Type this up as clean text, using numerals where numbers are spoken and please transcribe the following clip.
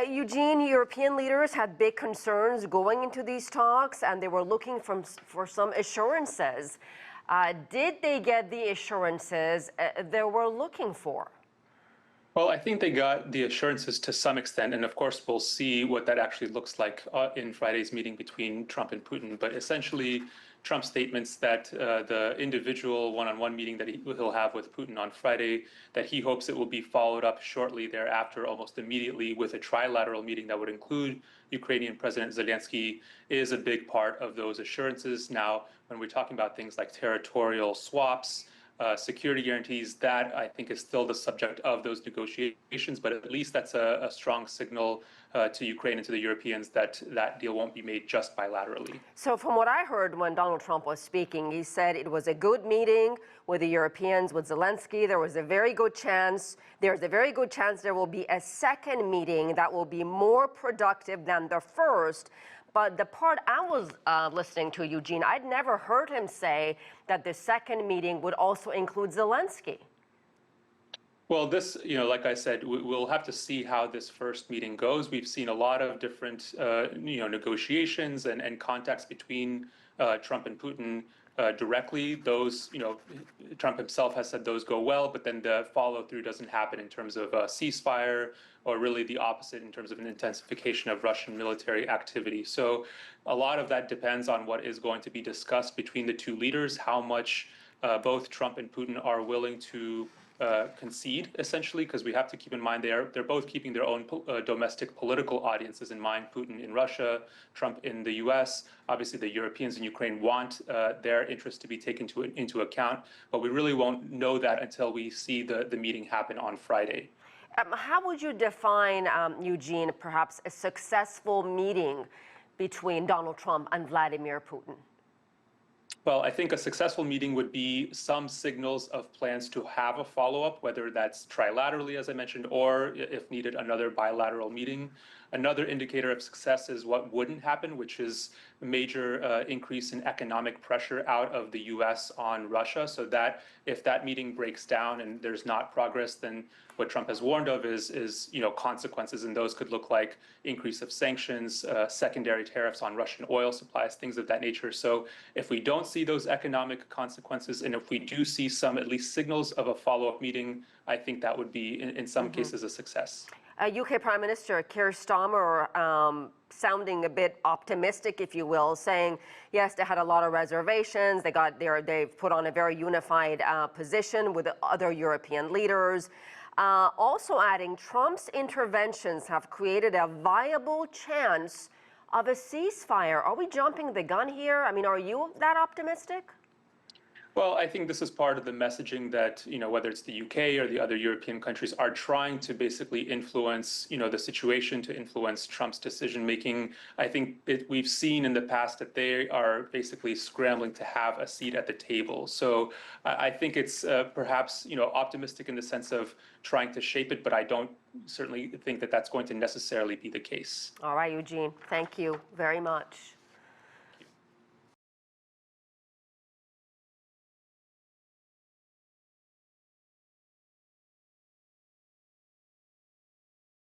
Eugene, European leaders had big concerns going into these talks, and they were looking for some assurances. Did they get the assurances they were looking for? Well, I think they got the assurances to some extent, and of course, we'll see what that actually looks like in Friday's meeting between Trump and Putin. But essentially, Trump's statements that the individual one-on-one meeting that he'll have with Putin on Friday, that he hopes it will be followed up shortly thereafter, almost immediately, with a trilateral meeting that would include Ukrainian President Zelenskyy, is a big part of those assurances. Now, when we're talking about things like territorial swaps, security guarantees, that I think is still the subject of those negotiations, but at least that's a strong signal to Ukraine and to the Europeans that that deal won't be made just bilaterally. So from what I heard when Donald Trump was speaking, he said it was a good meeting with the Europeans, with Zelenskyy. There's a very good chance there will be a second meeting that will be more productive than the first. But the part I was listening to, Eugene, I'd never heard him say that the second meeting would also include Zelenskyy. Well, this, like I said, we'll have to see how this first meeting goes. We've seen a lot of different, negotiations and contacts between Trump and Putin directly. Those, Trump himself has said those go well, but then the follow through doesn't happen in terms of a ceasefire, or really the opposite in terms of an intensification of Russian military activity. So a lot of that depends on what is going to be discussed between the two leaders, how much both Trump and Putin are willing to concede, essentially, because we have to keep in mind they're both keeping their own domestic political audiences in mind. Putin in Russia, Trump in the U.S. Obviously, the Europeans in Ukraine want their interests to be taken into account, but we really won't know that until we see the meeting happen on Friday. How would you define, Eugene, perhaps a successful meeting between Donald Trump and Vladimir Putin? Well, I think a successful meeting would be some signals of plans to have a follow-up, whether that's trilaterally, as I mentioned, or if needed, another bilateral meeting. Another indicator of success is what wouldn't happen, which is a major increase in economic pressure out of the U.S. on Russia, so that if that meeting breaks down and there's not progress, then what Trump has warned of is consequences, and those could look like increase of sanctions, secondary tariffs on Russian oil supplies, things of that nature. So if we don't see those economic consequences, and if we do see some at least signals of a follow-up meeting, I think that would be in some cases a success. UK Prime Minister Keir Starmer sounding a bit optimistic, if you will, saying, yes, they had a lot of reservations. They've put on a very unified position with other European leaders. Also adding, Trump's interventions have created a viable chance of a ceasefire. Are we jumping the gun here? I mean, are you that optimistic? Well, I think this is part of the messaging that, whether it's the UK or the other European countries are trying to basically influence, the situation, to influence Trump's decision making. I think we've seen in the past that they are basically scrambling to have a seat at the table. So I think it's perhaps, optimistic in the sense of trying to shape it, but I don't certainly think that that's going to necessarily be the case. All right, Eugene, thank you very much.